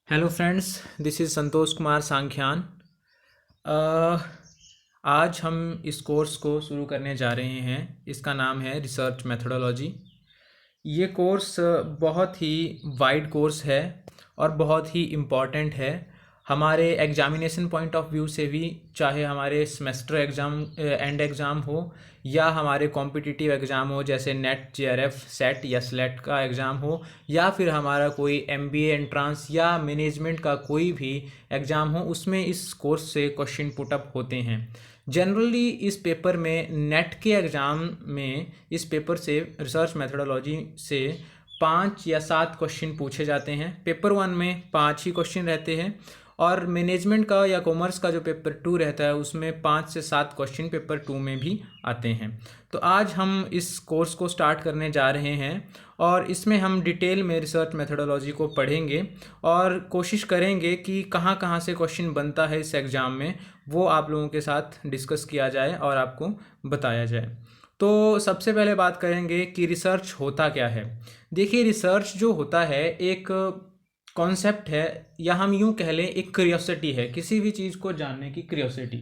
Hello friends, this is Santosh Kumar सांख्यान। अ, आज हम इस कोर्स को शुरू करने जा रहे हैं। इसका नाम है रिसर्च मेथोडोलॉजी। ये कोर्स बहुत ही वाइड कोर्स है और बहुत ही इम्पॉर्टेंट है हमारे एग्जामिनेशन पॉइंट ऑफ व्यू से भी। चाहे हमारे सेमेस्टर एग्ज़ाम एंड एग्ज़ाम हो या हमारे कॉम्पिटिटिव एग्ज़ाम हो, जैसे नेट, जेआरएफ, सेट या स्लेट का एग्ज़ाम हो, या फिर हमारा कोई एमबीए एंट्रांस या मैनेजमेंट का कोई भी एग्ज़ाम हो, उसमें इस कोर्स से क्वेश्चन पुटअप होते हैं। जनरली इस पेपर में, नेट के एग्ज़ाम में, इस पेपर से, रिसर्च मेथोडोलॉजी से 5 या 7 क्वेश्चन पूछे जाते हैं। पेपर 1 में 5 ही क्वेश्चन रहते हैं और मैनेजमेंट का या कॉमर्स का जो पेपर 2 रहता है उसमें 5 से 7 क्वेश्चन पेपर 2 में भी आते हैं। तो आज हम इस कोर्स को स्टार्ट करने जा रहे हैं और इसमें हम डिटेल में रिसर्च मेथोडोलॉजी को पढ़ेंगे और कोशिश करेंगे कि कहाँ कहाँ से क्वेश्चन बनता है इस एग्ज़ाम में, वो आप लोगों के साथ डिस्कस किया जाए और आपको बताया जाए। तो सबसे पहले बात करेंगे कि रिसर्च होता क्या है। देखिए, रिसर्च जो होता है एक कॉन्सेप्ट है, या हम यूँ कह लें एक क्यूरियोसिटी है, किसी भी चीज़ को जानने की क्यूरियोसिटी।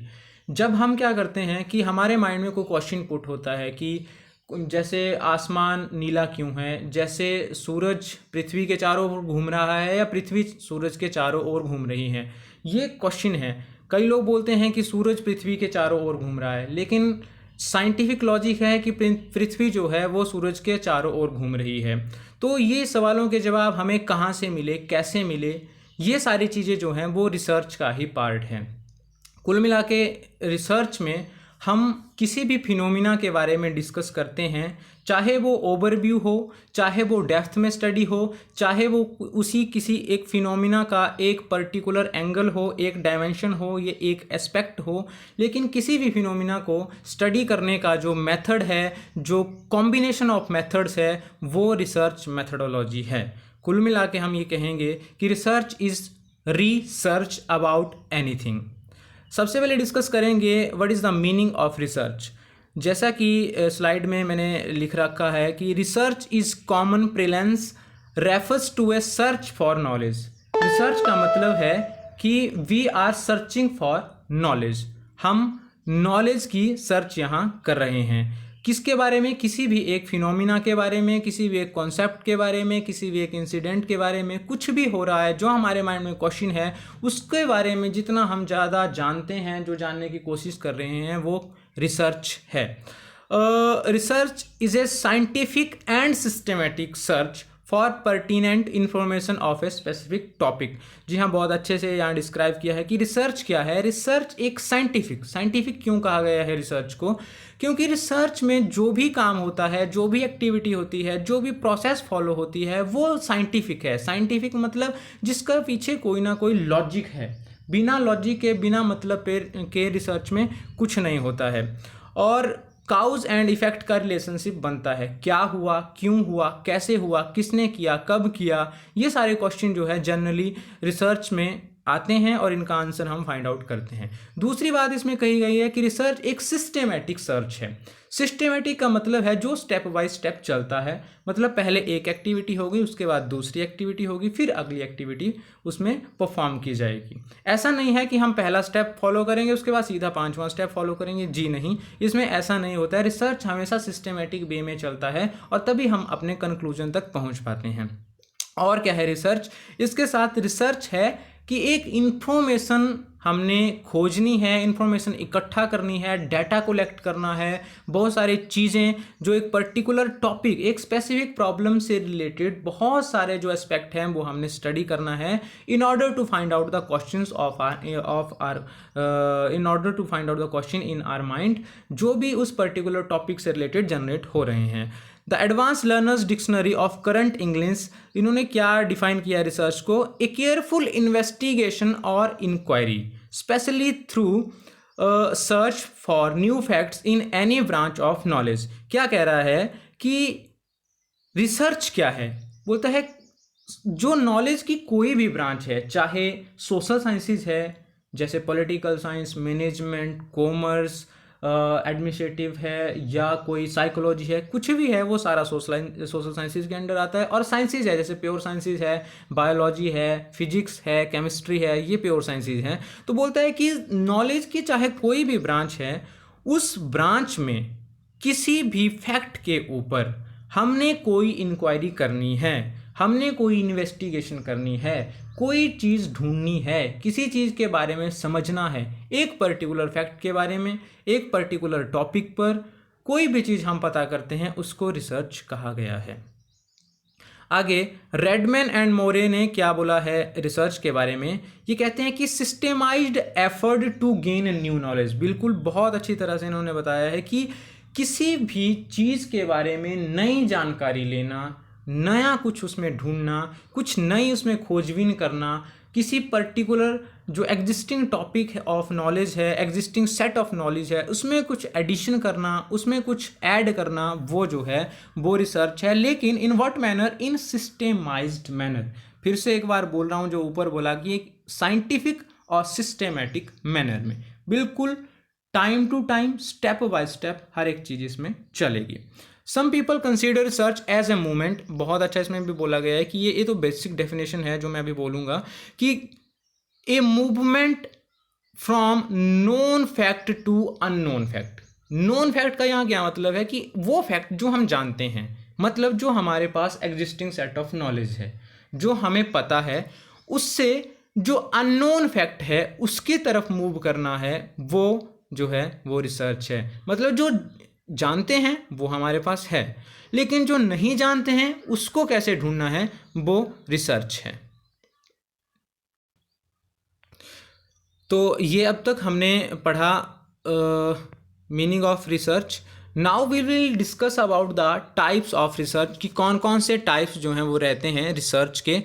जब हम क्या करते हैं कि हमारे माइंड में कोई क्वेश्चन पुट होता है कि जैसे आसमान नीला क्यों है, जैसे सूरज पृथ्वी के चारों ओर घूम रहा है या पृथ्वी सूरज के चारों ओर घूम रही है, ये क्वेश्चन है। कई लोग बोलते हैं कि सूरज पृथ्वी के चारों ओर घूम रहा है, लेकिन साइंटिफिक लॉजिक है कि पृथ्वी जो है वो सूरज के चारों ओर घूम रही है। तो ये सवालों के जवाब हमें कहाँ से मिले, कैसे मिले, ये सारी चीज़ें जो हैं वो रिसर्च का ही पार्ट है। कुल मिला के रिसर्च में हम किसी भी फिनोमिना के बारे में डिस्कस करते हैं, चाहे वो ओवरव्यू हो, चाहे वो डेप्थ में स्टडी हो, चाहे वो उसी किसी एक फिनोमिना का एक पर्टिकुलर एंगल हो, एक डायमेंशन हो, ये एक एस्पेक्ट हो, लेकिन किसी भी फिनोमिना को स्टडी करने का जो मेथड है, जो कॉम्बिनेशन ऑफ मेथड्स है, वो रिसर्च मेथोडोलॉजी है। कुल मिला के हम ये कहेंगे कि research is research about anything. सबसे पहले डिस्कस करेंगे what is the meaning of research. जैसा कि स्लाइड में मैंने लिख रखा है कि research is common parlance refers to a search for knowledge. Research का मतलब है कि we are searching for knowledge, हम नॉलेज की सर्च यहाँ कर रहे हैं। किसके बारे में? किसी भी एक फिनोमिना के बारे में, किसी भी एक कॉन्सेप्ट के बारे में, किसी भी एक इंसिडेंट के बारे में, कुछ भी हो रहा है जो हमारे माइंड में क्वेश्चन है, उसके बारे में जितना हम ज़्यादा जानते हैं, जो जानने की कोशिश कर रहे हैं, वो रिसर्च है। Research is a scientific and systematic search for pertinent information of a specific topic. जी हाँ, बहुत अच्छे से यहाँ डिस्क्राइब किया है कि रिसर्च क्या है। रिसर्च एक साइंटिफिक क्यों कहा गया है रिसर्च को? क्योंकि रिसर्च में जो भी काम होता है, जो भी एक्टिविटी होती है, जो भी प्रोसेस फॉलो होती है, वो साइंटिफिक है। साइंटिफिक मतलब जिसका पीछे कोई ना कोई लॉजिक है। बिना लॉजिक के, बिना मतलब के रिसर्च में कुछ नहीं होता है। और काउज एंड इफेक्ट का रिलेशनशिप बनता है। क्या हुआ, क्यों हुआ, कैसे हुआ, किसने किया, कब किया, ये सारे क्वेश्चन जो है जनरली रिसर्च में आते हैं और इनका आंसर हम फाइंड आउट करते हैं। दूसरी बात इसमें कही गई है कि रिसर्च एक सिस्टेमेटिक सर्च है। सिस्टेमेटिक का मतलब है जो स्टेप बाय स्टेप चलता है, मतलब पहले एक एक्टिविटी होगी, उसके बाद दूसरी एक्टिविटी होगी, फिर अगली एक्टिविटी उसमें परफॉर्म की जाएगी। ऐसा नहीं है कि हम पहला स्टेप फॉलो करेंगे उसके बाद सीधा 5वां स्टेप फॉलो करेंगे। जी नहीं, इसमें ऐसा नहीं होता है। रिसर्च हमेशा सिस्टेमेटिक वे में चलता है और तभी हम अपने कंक्लूजन तक पहुंच पाते हैं। और क्या है रिसर्च? इसके साथ रिसर्च है कि एक इन्फॉर्मेशन हमने खोजनी है, इन्फॉर्मेशन इकट्ठा करनी है, डाटा कलेक्ट करना है, बहुत सारी चीज़ें जो एक पर्टिकुलर टॉपिक, एक स्पेसिफिक प्रॉब्लम से रिलेटेड बहुत सारे जो एस्पेक्ट हैं वो हमने स्टडी करना है in order to find out the questions in order to find out the question in our mind, जो भी उस पर्टिकुलर टॉपिक से रिलेटेड जनरेट हो रहे हैं। The advance learner's dictionary of current English, इन्होंने क्या डिफाइन किया रिसर्च को? ए केयरफुल इन्वेस्टिगेशन और inquiry specially through search for new facts in any branch of knowledge. क्या कह रहा है कि रिसर्च क्या है? बोलता है जो नॉलेज की कोई भी ब्रांच है, चाहे सोशल साइंसेज है जैसे political science, management, commerce, administrative है या कोई साइकोलॉजी है, कुछ भी है वो सारा सोशल साइंसेज के अंडर आता है। और साइंसेज है जैसे प्योर साइंसेज है, बायोलॉजी है, फिजिक्स है, केमिस्ट्री है, ये प्योर साइंसेज हैं। तो बोलता है कि नॉलेज की चाहे कोई भी ब्रांच है, उस ब्रांच में किसी भी फैक्ट के ऊपर हमने कोई इंक्वायरी करनी है, हमने कोई इन्वेस्टिगेशन करनी है, कोई चीज़ ढूंढनी है, किसी चीज़ के बारे में समझना है, एक पर्टिकुलर फैक्ट के बारे में, एक पर्टिकुलर टॉपिक पर कोई भी चीज़ हम पता करते हैं, उसको रिसर्च कहा गया है। आगे रेडमैन एंड मोरे ने क्या बोला है रिसर्च के बारे में? ये कहते हैं कि systemized effort to gain new knowledge. बिल्कुल बहुत अच्छी तरह से इन्होंने बताया है कि किसी भी चीज़ के बारे में नई जानकारी लेना, नया कुछ उसमें ढूंढना, कुछ नई उसमें खोजबीन करना, किसी पर्टिकुलर जो एग्जिस्टिंग टॉपिक ऑफ नॉलेज है, एग्जिस्टिंग सेट ऑफ नॉलेज है, उसमें कुछ एडिशन करना, उसमें कुछ ऐड करना, वो जो है वो रिसर्च है। लेकिन in what manner? In systemized manner. फिर से एक बार बोल रहा हूँ जो ऊपर बोला कि एक साइंटिफिक और सिस्टेमेटिक मैनर में, बिल्कुल time to time, step by step हर एक चीज़ इसमें चलेगी। Some people consider research as a movement. बहुत अच्छा इसमें भी बोला गया है कि ये तो बेसिक डेफिनेशन है जो मैं अभी बोलूँगा कि a movement from known fact to unknown fact. Known fact का यहाँ क्या मतलब है? कि वो फैक्ट जो हम जानते हैं, मतलब जो हमारे पास एग्जिस्टिंग सेट ऑफ नॉलेज है, जो हमें पता है, उससे जो अननोन फैक्ट है उसकी तरफ मूव करना है, वो जो है वो रिसर्च है। मतलब जो जानते हैं वो हमारे पास है, लेकिन जो नहीं जानते हैं उसको कैसे ढूंढना है, वो रिसर्च है। तो ये अब तक हमने पढ़ा meaning of research. Now we will discuss about the types of research, कि कौन कौन से टाइप्स जो हैं वो रहते हैं रिसर्च के।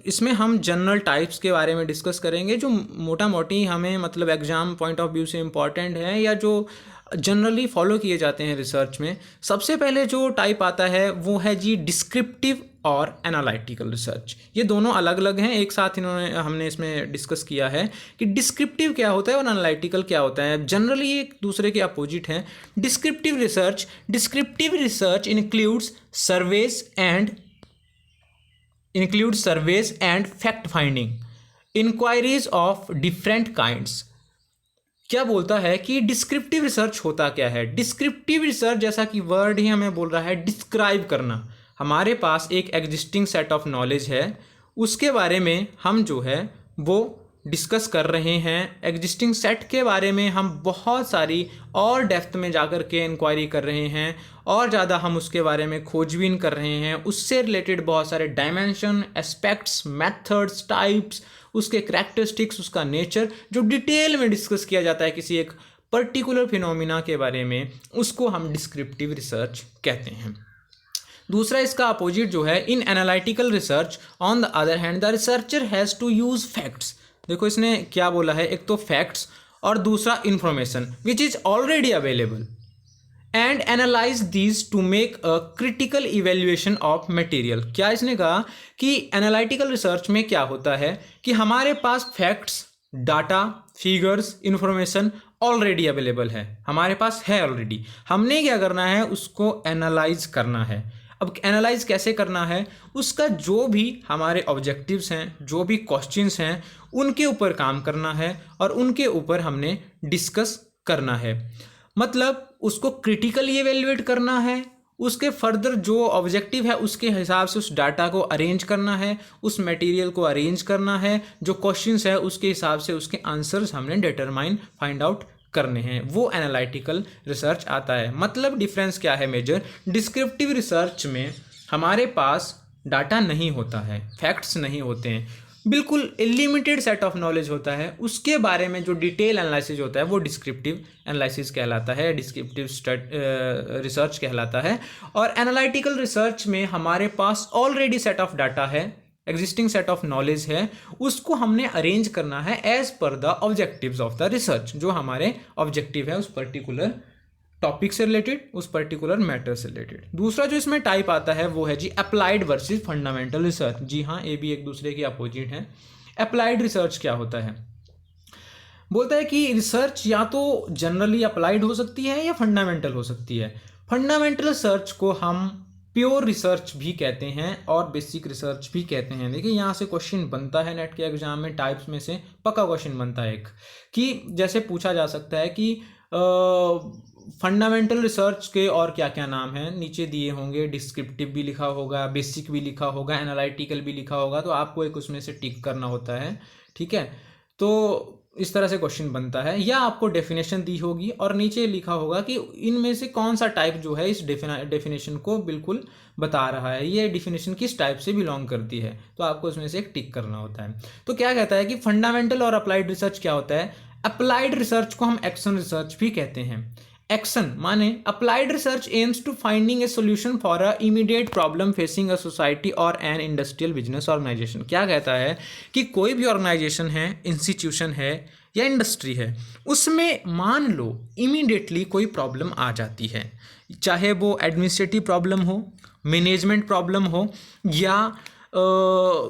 इसमें हम जनरल टाइप्स के बारे में डिस्कस करेंगे जो मोटा मोटी हमें मतलब एग्जाम पॉइंट ऑफ व्यू से इम्पॉर्टेंट है या जो जनरली फॉलो किए जाते हैं रिसर्च में। सबसे पहले जो टाइप आता है वो है जी डिस्क्रिप्टिव और एनालिटिकल रिसर्च। ये दोनों अलग अलग हैं, एक साथ हमने इसमें डिस्कस किया है कि डिस्क्रिप्टिव क्या होता है और एनालिटिकल क्या होता है। जनरली एक दूसरे के अपोजिट हैं। Descriptive research includes surveys and fact finding, inquiries of different kinds। क्या बोलता है कि डिस्क्रिप्टिव रिसर्च होता क्या है? डिस्क्रिप्टिव रिसर्च जैसा कि वर्ड ही हमें बोल रहा है डिस्क्राइब करना। हमारे पास एक एग्जिस्टिंग सेट ऑफ नॉलेज है, उसके बारे में हम जो है वो डिस्कस कर रहे हैं। एग्जिस्टिंग सेट के बारे में हम बहुत सारी और डेप्थ में जाकर के इंक्वायरी कर रहे हैं, और ज़्यादा हम उसके बारे में खोजबीन कर रहे हैं। उससे रिलेटेड बहुत सारे डायमेंशन, एस्पेक्ट्स, मेथड्स, टाइप्स, उसके करैक्टरिस्टिक्स, उसका नेचर जो डिटेल में डिस्कस किया जाता है किसी एक पर्टिकुलर फिनोमिना के बारे में, उसको हम डिस्क्रिप्टिव रिसर्च कहते हैं। दूसरा इसका अपोजिट जो है in analytical research, on the other hand the researcher has to use facts. देखो इसने क्या बोला है, एक तो फैक्ट्स और दूसरा information which is already available, and analyse these two make a critical evaluation of material. क्या इसने कहा कि एनालिटिकल रिसर्च में क्या होता है कि हमारे पास facts, data, figures, information already available है, हमारे पास है ऑलरेडी। हमने क्या करना है, उसको एनालाइज करना है। अब एनालाइज कैसे करना है? उसका जो भी हमारे ऑब्जेक्टिव्स हैं, जो भी क्वेश्चंस हैं, उनके ऊपर काम करना है और उनके ऊपर हमने डिस्कस करना है। मतलब उसको क्रिटिकली इवेल्युएट करना है, उसके फर्दर जो ऑब्जेक्टिव है उसके हिसाब से उस डाटा को अरेंज करना है, उस मटेरियल को अरेंज करना है, जो क्वेश्चंस है उसके हिसाब से उसके आंसर्स हमने डिटरमाइन फाइंड आउट करने हैं, वो एनालिटिकल रिसर्च आता है। मतलब डिफरेंस क्या है मेजर? डिस्क्रिप्टिव रिसर्च में हमारे पास डाटा नहीं होता है, फैक्ट्स नहीं होते हैं, बिल्कुल लिमिटेड सेट ऑफ नॉलेज होता है, उसके बारे में जो डिटेल एनालिसिस होता है वो डिस्क्रिप्टिव एनालिसिस कहलाता है, डिस्क्रिप्टिव रिसर्च कहलाता है। और एनालिटिकल रिसर्च में हमारे पास ऑलरेडी सेट ऑफ डाटा है, एग्जिस्टिंग सेट ऑफ नॉलेज है, उसको हमने अरेंज करना है as per the objectives of the research. जो हमारे ऑब्जेक्टिव है उस पर्टिकुलर टॉपिक से रिलेटेड, उस पर्टिकुलर मैटर से रिलेटेड। दूसरा जो इसमें टाइप आता है वो है जी अप्लाइड वर्सेस फंडामेंटल रिसर्च। जी हाँ, ये भी एक दूसरे के अपोजिट हैं। अप्लाइड रिसर्च क्या होता है? बोलता है कि रिसर्च या तो जनरली अप्लाइड हो सकती है या फंडामेंटल हो सकती है। फंडामेंटल रिसर्च को हम प्योर रिसर्च भी कहते हैं और बेसिक रिसर्च भी कहते हैं। देखिए यहाँ से क्वेश्चन बनता है नेट के एग्जाम में, टाइप्स में से पक्का क्वेश्चन बनता है एक, कि जैसे पूछा जा सकता है कि फंडामेंटल रिसर्च के और क्या क्या नाम हैं, नीचे दिए होंगे, डिस्क्रिप्टिव भी लिखा होगा, बेसिक भी लिखा होगा, एनालिटिकल भी लिखा होगा, तो आपको एक उसमें से टिक करना होता है। ठीक है, तो इस तरह से क्वेश्चन बनता है, या आपको डेफिनेशन दी होगी और नीचे लिखा होगा कि इनमें से कौन सा टाइप जो है इस डेफिनेशन को बिल्कुल बता रहा है, ये डेफिनेशन किस टाइप से बिलोंग करती है, तो आपको उसमें से एक टिक करना होता है। तो क्या कहता है कि फंडामेंटल और अप्लाइड रिसर्च क्या होता है। अप्लाइड रिसर्च को हम एक्शन रिसर्च भी कहते हैं। एक्शन माने applied research aims to finding a solution for a immediate problem facing a society और एन इंडस्ट्रियल बिजनेस ऑर्गेनाइजेशन। क्या कहता है कि कोई भी ऑर्गेनाइजेशन है, इंस्टीट्यूशन है या इंडस्ट्री है, उसमें मान लो इमीडिएटली कोई प्रॉब्लम आ जाती है, चाहे वो एडमिनिस्ट्रेटिव प्रॉब्लम हो, मैनेजमेंट प्रॉब्लम हो, या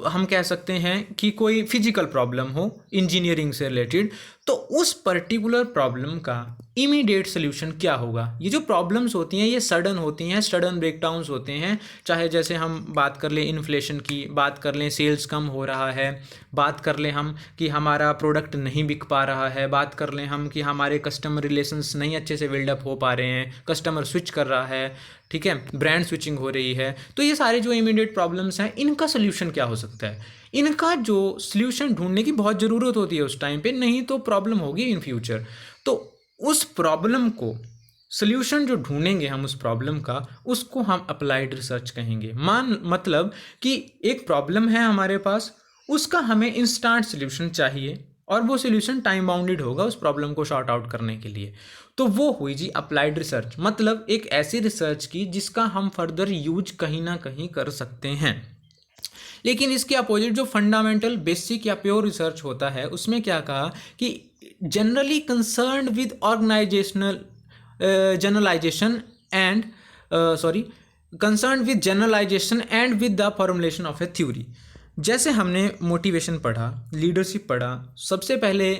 हम कह सकते हैं कि कोई फिजिकल प्रॉब्लम हो इंजीनियरिंग से रिलेटेड, तो उस पर्टिकुलर प्रॉब्लम का इमीडिएट सोल्यूशन क्या होगा। ये जो प्रॉब्लम्स होती हैं ये सडन होती हैं, सडन ब्रेकडाउन्स होते हैं, चाहे जैसे हम बात कर लें इन्फ्लेशन की, बात कर लें सेल्स कम हो रहा है, बात कर लें हम कि हमारा प्रोडक्ट नहीं बिक पा रहा है, बात कर लें हम कि हमारे कस्टमर रिलेशंस नहीं अच्छे से बिल्डअप हो पा रहे हैं, कस्टमर स्विच कर रहा है, ठीक है, ब्रांड स्विचिंग हो रही है। तो ये सारे जो इमीडिएट प्रॉब्लम्स हैं इनका सोल्यूशन क्या हो सकता है, इनका जो सोल्यूशन ढूंढने की बहुत ज़रूरत होती है उस टाइम पे, नहीं तो प्रॉब्लम होगी इन फ्यूचर। तो उस प्रॉब्लम को सोल्यूशन जो ढूंढेंगे हम उस प्रॉब्लम का, उसको हम अप्लाइड रिसर्च कहेंगे। मतलब कि एक प्रॉब्लम है हमारे पास, उसका हमें इंस्टेंट सोल्यूशन चाहिए और वो सोल्यूशन टाइम बाउंडेड होगा उस प्रॉब्लम को सॉर्ट आउट करने के लिए, तो वो हुई जी अप्लाइड रिसर्च। मतलब एक ऐसी रिसर्च की जिसका हम फर्दर यूज कहीं ना कहीं कर सकते हैं। लेकिन इसके अपोजिट जो फंडामेंटल, बेसिक या प्योर रिसर्च होता है, उसमें क्या कहा कि generally concerned with organizational generalization and generalization and with the formulation of a theory. जैसे हमने मोटिवेशन पढ़ा, लीडरशिप पढ़ा, सबसे पहले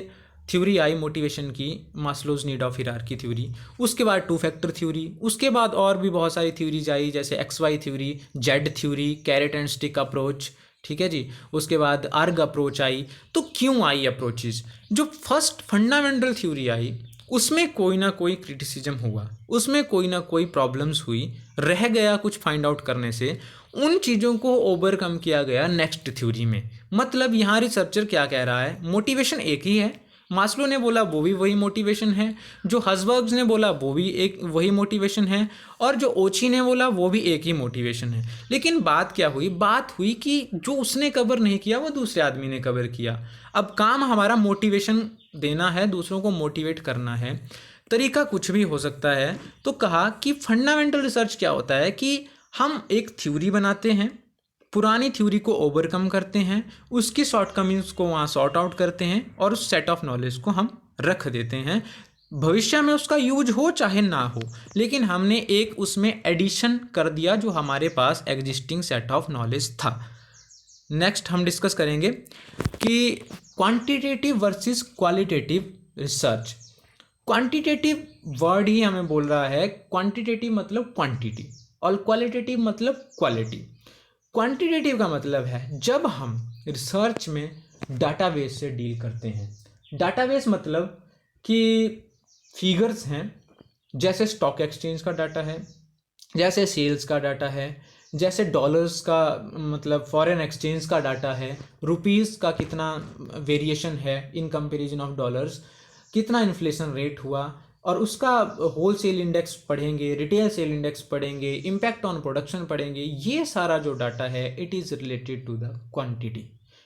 थ्योरी आई मोटिवेशन की, Maslow's need of hierarchy theory, उसके बाद टू फैक्टर थ्योरी, उसके बाद और भी बहुत सारी थ्योरीज आई जैसे XY theory, Z theory, carrot and stick approach, ठीक है जी, उसके बाद अर्ग अप्रोच आई। तो क्यों आई अप्रोचेज? जो फर्स्ट फंडामेंटल थ्योरी आई उसमें कोई ना कोई क्रिटिसिज्म हुआ, उसमें कोई ना कोई प्रॉब्लम्स हुई, रह गया कुछ फाइंड आउट करने से, उन चीज़ों को ओवरकम किया गया नेक्स्ट थ्योरी में। मतलब यहाँ रिसर्चर क्या कह रहा है, मोटिवेशन एक ही है, मास्लो ने बोला वो भी वही मोटिवेशन है, जो हर्ज़बर्ग ने बोला वो भी एक वही मोटिवेशन है, और जो ओची ने बोला वो भी एक ही मोटिवेशन है। लेकिन बात क्या हुई, बात हुई कि जो उसने कवर नहीं किया वो दूसरे आदमी ने कवर किया। अब काम हमारा मोटिवेशन देना है, दूसरों को मोटिवेट करना है, तरीका कुछ भी हो सकता है। तो कहा कि फंडामेंटल रिसर्च क्या होता है कि हम एक थ्योरी बनाते हैं, पुरानी थ्योरी को ओवरकम करते हैं, उसकी शॉर्टकमिंग्स को वहाँ सॉर्ट आउट करते हैं और उस सेट ऑफ नॉलेज को हम रख देते हैं। भविष्य में उसका यूज हो चाहे ना हो, लेकिन हमने एक उसमें एडिशन कर दिया जो हमारे पास एग्जिस्टिंग सेट ऑफ नॉलेज था। नेक्स्ट हम डिस्कस करेंगे कि quantitative versus qualitative research. Quantitative word ही हमें बोल रहा है, क्वांटिटेटिव मतलब क्वांटिटी और क्वालिटेटिव मतलब क्वालिटी। क्वांटिटेटिव का मतलब है जब हम रिसर्च में डाटाबेस से डील करते हैं। डाटाबेस मतलब कि फिगर्स हैं, जैसे स्टॉक एक्सचेंज का डाटा है, जैसे सेल्स का डाटा है, जैसे डॉलर्स का मतलब फॉरेन एक्सचेंज का डाटा है, रुपीज़ का कितना वेरिएशन है इन कंपैरिजन ऑफ डॉलर्स, कितना इन्फ्लेशन रेट हुआ, और उसका होल सेल इंडेक्स पढ़ेंगे, रिटेल सेल इंडेक्स पढ़ेंगे, इम्पैक्ट ऑन प्रोडक्शन पढ़ेंगे। ये सारा जो डाटा है it is related to the quantity,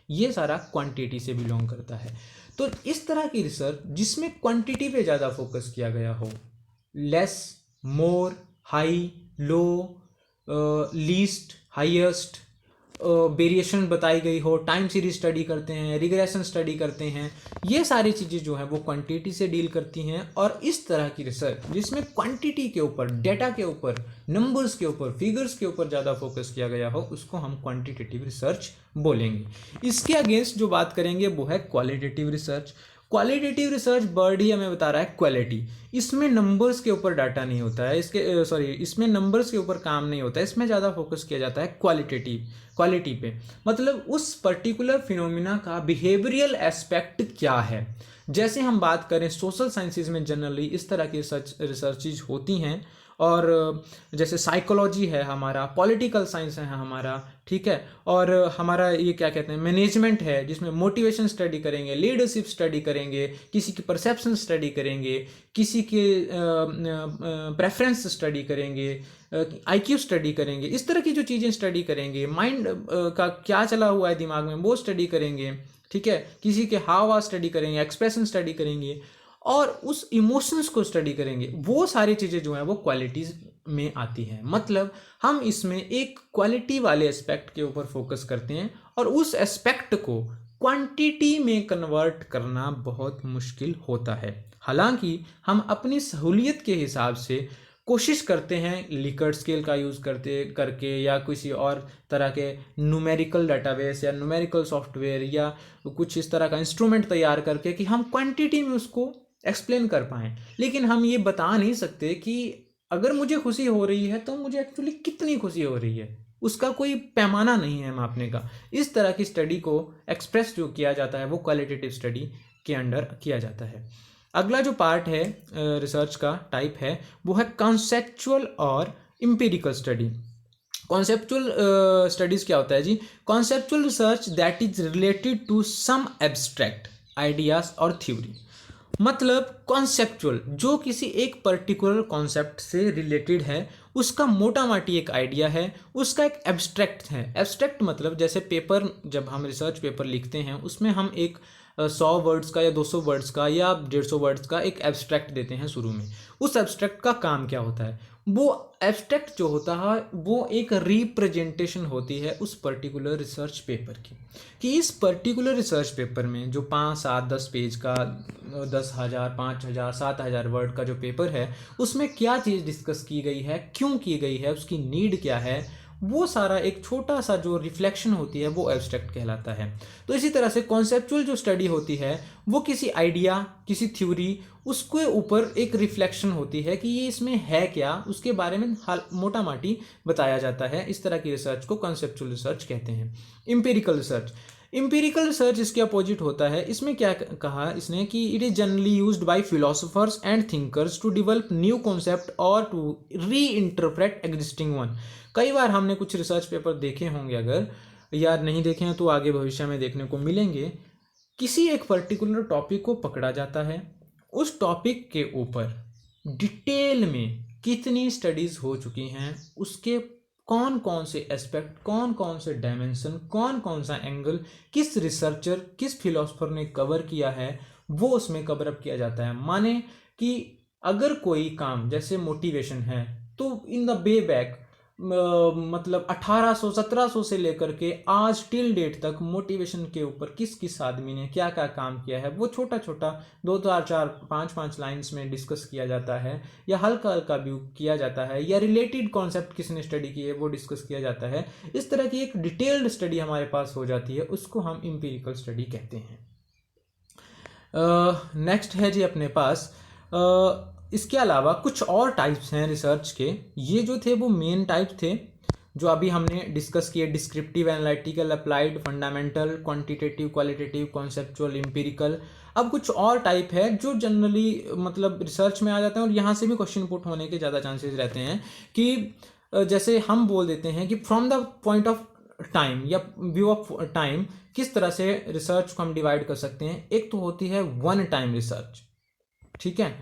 ये सारा क्वांटिटी से बिलोंग करता है। तो इस तरह की रिसर्च जिसमें क्वांटिटी पे ज़्यादा फोकस किया गया हो, लेस, मोर, हाई, लो, लीस्ट, हाईएस्ट, वेरिएशन बताई गई हो, टाइम सीरीज स्टडी करते हैं, रिग्रेशन स्टडी करते हैं, ये सारी चीज़ें जो हैं वो क्वांटिटी से डील करती हैं। और इस तरह की रिसर्च जिसमें क्वांटिटी के ऊपर, डेटा के ऊपर, नंबर्स के ऊपर, फिगर्स के ऊपर ज़्यादा फोकस किया गया हो, उसको हम क्वांटिटेटिव रिसर्च बोलेंगे। इसके अगेंस्ट जो बात करेंगे वो है qualitative research. Qualitative research word ही हमें बता रहा है क्वालिटी, इसमें नंबर्स के ऊपर डाटा नहीं होता है, इसमें नंबर्स के ऊपर काम नहीं होता है, इसमें ज़्यादा फोकस किया जाता है क्वालिटी पे। मतलब उस पर्टिकुलर फिनोमिना का बिहेवियरल एस्पेक्ट क्या है। जैसे हम बात करें सोशल साइंसेज में जनरली इस तरह की रिसर्चेज होती हैं, और जैसे साइकोलॉजी है हमारा, पॉलिटिकल साइंस है हमारा, ठीक है, और हमारा ये क्या कहते हैं मैनेजमेंट है, जिसमें मोटिवेशन स्टडी करेंगे, लीडरशिप स्टडी करेंगे, किसी की परसेप्शन स्टडी करेंगे, किसी के प्रेफरेंस स्टडी करेंगे, आईक्यू स्टडी करेंगे, इस तरह की जो चीज़ें स्टडी करेंगे, माइंड का क्या चला हुआ है दिमाग में वो स्टडी करेंगे, ठीक है, किसी के हाव भाव स्टडी करेंगे, एक्सप्रेशन स्टडी करेंगे, और उस इमोशंस को स्टडी करेंगे। वो सारी चीज़ें जो हैं वो क्वालिटीज़ में आती हैं। मतलब हम इसमें एक क्वालिटी वाले एस्पेक्ट के ऊपर फोकस करते हैं, और उस एस्पेक्ट को क्वांटिटी में कन्वर्ट करना बहुत मुश्किल होता है। हालांकि हम अपनी सहूलियत के हिसाब से कोशिश करते हैं लिकर्ट स्केल का यूज़ करके या किसी और तरह के न्यूमेरिकल डाटाबेस या न्यूमेरिकल सॉफ्टवेयर या कुछ इस तरह का इंस्ट्रूमेंट तैयार करके कि हम क्वांटिटी में उसको एक्सप्लेन कर पाएँ। लेकिन हम ये बता नहीं सकते कि अगर मुझे खुशी हो रही है तो मुझे एक्चुअली कितनी खुशी हो रही है, उसका कोई पैमाना नहीं है मापने का। इस तरह की स्टडी को एक्सप्रेस जो किया जाता है वो क्वालिटेटिव स्टडी के अंडर किया जाता है। अगला जो पार्ट है रिसर्च का टाइप है वो है कॉन्सेप्चुअल और एम्पिरिकल स्टडी। कॉन्सेप्चुअल स्टडीज़ क्या होता है जी? Conceptual research that is related to some abstract ideas और थ्योरी। मतलब कॉन्सेप्चुअल जो किसी एक पर्टिकुलर कॉन्सेप्ट से रिलेटेड है, उसका मोटा माटी एक आइडिया है, उसका एक एब्स्ट्रैक्ट है। एब्स्ट्रैक्ट मतलब जैसे पेपर, जब हम रिसर्च पेपर लिखते हैं उसमें हम एक 100 वर्ड्स का या 200 वर्ड्स का या 150 वर्ड्स का एक एब्स्ट्रैक्ट देते हैं शुरू में। उस एब्स्ट्रैक्ट का काम क्या होता है? वो एब्स्ट्रैक्ट जो होता है वो एक रिप्रेजेंटेशन होती है उस पर्टिकुलर रिसर्च पेपर की, कि इस पर्टिकुलर रिसर्च पेपर में जो 5, 7, 10 पेज का 10,000, 5,000, 7,000 वर्ड का जो पेपर है उसमें क्या चीज़ डिस्कस की गई है, क्यों की गई है, उसकी नीड क्या है, वो सारा एक छोटा सा जो रिफ्लेक्शन होती है वो एब्स्ट्रैक्ट कहलाता है। तो इसी तरह से कॉन्सेप्चुअल जो स्टडी होती है वो किसी आइडिया, किसी थ्योरी, उसके ऊपर एक रिफ्लेक्शन होती है कि ये इसमें है क्या, उसके बारे में मोटा माटी बताया जाता है। इस तरह की रिसर्च को कॉन्सेप्चुअल रिसर्च कहते हैं। एम्पिरिकल रिसर्च इसके अपोजिट होता है। इसमें क्या कहा इसने कि it is generally used by philosophers and thinkers to develop new concept और to reinterpret existing one. कई बार हमने कुछ रिसर्च पेपर देखे होंगे, अगर या नहीं देखे हैं तो आगे भविष्य में देखने को मिलेंगे। किसी एक पर्टिकुलर टॉपिक को पकड़ा जाता है, उस टॉपिक के ऊपर डिटेल में कितनी स्टडीज़ हो चुकी हैं, उसके कौन कौन से एस्पेक्ट, कौन कौन से डायमेंशन, कौन कौन सा एंगल किस रिसर्चर, किस फिलोसोफर ने कवर किया है, वो उसमें कवर अप किया जाता है। माने कि अगर कोई काम जैसे मोटिवेशन है तो इन द वे बैक मतलब 1800 1700 से लेकर के आज टिल डेट तक मोटिवेशन के ऊपर किस किस आदमी ने क्या क्या काम किया है वो छोटा छोटा 2 4 4 5 5 लाइंस में डिस्कस किया जाता है, या हल्का हल्का व्यू किया जाता है, या रिलेटेड कॉन्सेप्ट किसने स्टडी की है वो डिस्कस किया जाता है। इस तरह की एक डिटेल्ड स्टडी हमारे पास हो जाती है, उसको हम एम्पिरिकल स्टडी कहते हैं। नेक्स्ट है जी अपने पास इसके अलावा कुछ और टाइप्स हैं रिसर्च के। ये जो थे वो मेन टाइप थे जो अभी हमने डिस्कस किए, descriptive, analytical, applied, fundamental, quantitative, qualitative, conceptual, empirical. अब कुछ और टाइप है जो जनरली मतलब रिसर्च में आ जाते हैं और यहाँ से भी क्वेश्चन पुट होने के ज़्यादा चांसेस रहते हैं। कि जैसे हम बोल देते हैं कि from the point of time या व्यू ऑफ टाइम किस तरह से रिसर्च को हम डिवाइड कर सकते हैं। एक तो होती है वन टाइम रिसर्च, ठीक है,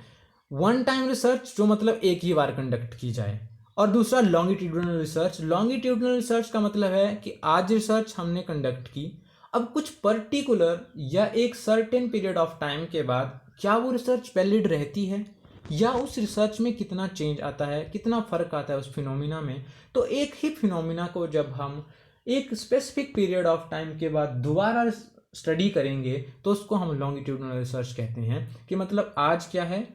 वन टाइम रिसर्च जो मतलब एक ही बार कंडक्ट की जाए, और दूसरा लॉन्गिट्यूडनल रिसर्च। लॉन्गिट्यूडनल रिसर्च का मतलब है कि आज रिसर्च हमने कंडक्ट की, अब कुछ पर्टिकुलर या एक सर्टेन पीरियड ऑफ टाइम के बाद क्या वो रिसर्च वैलिड रहती है, या उस रिसर्च में कितना चेंज आता है, कितना फर्क आता है उस फिनोमिना में। तो एक ही फिनोमिना को जब हम एक स्पेसिफिक पीरियड ऑफ टाइम के बाद दोबारा स्टडी करेंगे तो उसको हम लॉन्गिट्यूडनल रिसर्च कहते हैं। कि मतलब आज क्या है,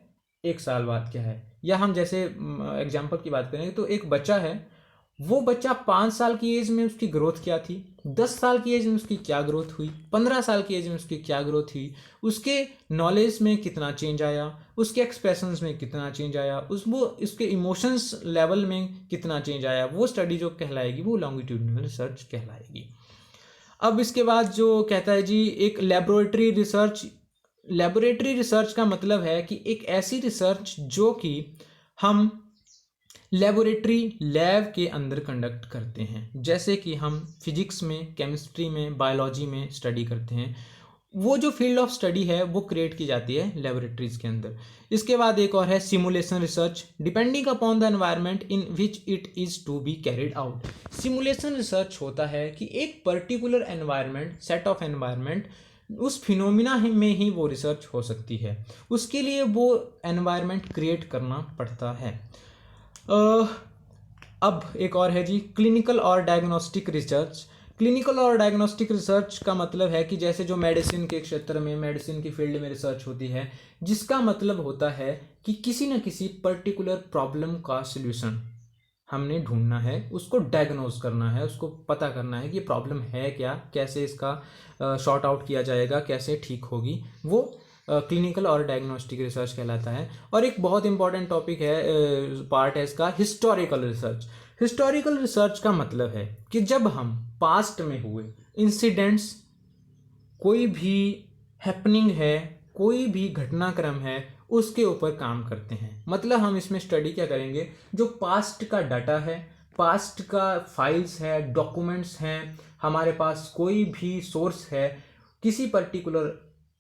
एक साल बाद क्या है। या हम जैसे एग्जाम्पल की बात करें तो एक बच्चा है, वो बच्चा 5 साल की एज में उसकी ग्रोथ क्या थी, 10 साल की एज में उसकी क्या ग्रोथ हुई, 15 साल की एज में उसकी क्या ग्रोथ हुई, उसके नॉलेज में कितना चेंज आया, उसके एक्सप्रेशंस में कितना चेंज आया, उसके इमोशंस लेवल में कितना चेंज आया, वो स्टडी जो कहलाएगी वो लॉन्गिट्यूडिनल रिसर्च कहलाएगी। अब इसके बाद जो कहता है जी एक लेबोरेटरी रिसर्च का मतलब है कि एक ऐसी रिसर्च जो कि हम लैब के अंदर कंडक्ट करते हैं, जैसे कि हम फिजिक्स में, केमिस्ट्री में, बायोलॉजी में स्टडी करते हैं, वो जो फील्ड ऑफ स्टडी है वो क्रिएट की जाती है लेबोरेटरीज के अंदर। इसके बाद एक और है simulation research, depending upon the environment in which it is to be carried out. Simulation research होता है कि एक particular environment, set of environment, उस फिनोमिना में ही वो रिसर्च हो सकती है, उसके लिए वो एनवायरनमेंट क्रिएट करना पड़ता है। अब एक और है जी क्लिनिकल और डायग्नोस्टिक रिसर्च। क्लिनिकल और डायग्नोस्टिक रिसर्च का मतलब है कि जैसे जो मेडिसिन के क्षेत्र में, मेडिसिन की फील्ड में रिसर्च होती है, जिसका मतलब होता है कि किसी न किसी पर्टिकुलर प्रॉब्लम का सल्यूशन हमने ढूंढना है, उसको डायग्नोज करना है, उसको पता करना है कि प्रॉब्लम है क्या, कैसे इसका शॉर्ट आउट किया जाएगा, कैसे ठीक होगी, वो क्लिनिकल और डायग्नोस्टिक रिसर्च कहलाता है। और एक बहुत इंपॉर्टेंट टॉपिक है, पार्ट है इसका, हिस्टोरिकल रिसर्च। हिस्टोरिकल रिसर्च का मतलब है कि जब हम पास्ट में हुए इंसिडेंट्स, कोई भी हैपनिंग है, कोई भी घटनाक्रम है, उसके ऊपर काम करते हैं। मतलब हम इसमें स्टडी क्या करेंगे, जो पास्ट का डाटा है, पास्ट का फाइल्स है, डॉक्यूमेंट्स हैं, हमारे पास कोई भी सोर्स है, किसी पर्टिकुलर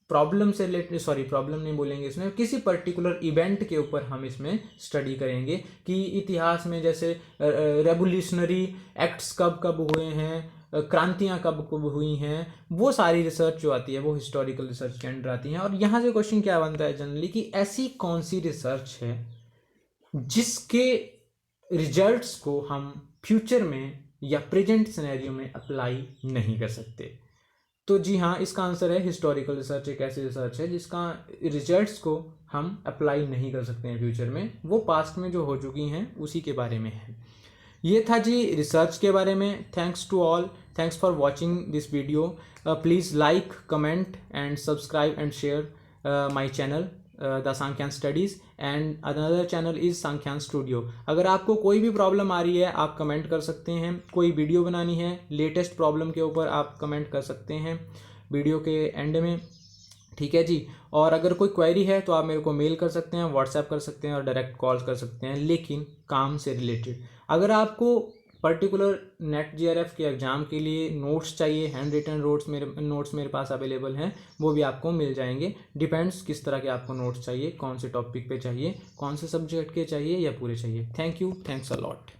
प्रॉब्लम से रिलेटेड, सॉरी प्रॉब्लम नहीं बोलेंगे इसमें, किसी पर्टिकुलर इवेंट के ऊपर हम इसमें स्टडी करेंगे कि इतिहास में जैसे रेवोल्यूशनरी एक्ट्स कब कब हुए हैं, क्रांतियाँ कब कब हुई हैं, वो सारी रिसर्च जो आती है वो हिस्टोरिकल रिसर्च के अंडर आती हैं। और यहाँ से क्वेश्चन क्या बनता है जनरली कि ऐसी कौन सी रिसर्च है जिसके रिजल्ट्स को हम फ्यूचर में या प्रेजेंट सिनेरियो में अप्लाई नहीं कर सकते। तो जी हाँ, इसका आंसर है हिस्टोरिकल रिसर्च एक ऐसी रिसर्च है जिसका रिजल्ट्स को हम अप्लाई नहीं कर सकते हैं फ्यूचर में, वो पास्ट में जो हो चुकी हैं उसी के बारे में है। ये था जी रिसर्च के बारे में। Thanks to all, thanks for watching this video. Please like, comment and subscribe and share my channel the Sankhyan studies, and another channel is Sankhyan studio. अगर आपको कोई भी प्रॉब्लम आ रही है आप कमेंट कर सकते हैं, कोई वीडियो बनानी है लेटेस्ट प्रॉब्लम के ऊपर आप कमेंट कर सकते हैं वीडियो के एंड में, ठीक है जी। और अगर कोई क्वेरी है तो आप मेरे को मेल कर सकते हैं, व्हाट्सएप कर सकते हैं और डायरेक्ट कॉल कर सकते हैं, लेकिन काम से रिलेटेड। अगर आपको पर्टिकुलर नेट जीआरएफ के एग्ज़ाम के लिए नोट्स चाहिए, हैंड रिटन नोट्स मेरे पास अवेलेबल हैं, वो भी आपको मिल जाएंगे। डिपेंड्स किस तरह के आपको नोट्स चाहिए, कौन से टॉपिक पे चाहिए, कौन से सब्जेक्ट के चाहिए या पूरे चाहिए। Thank you, thanks a lot.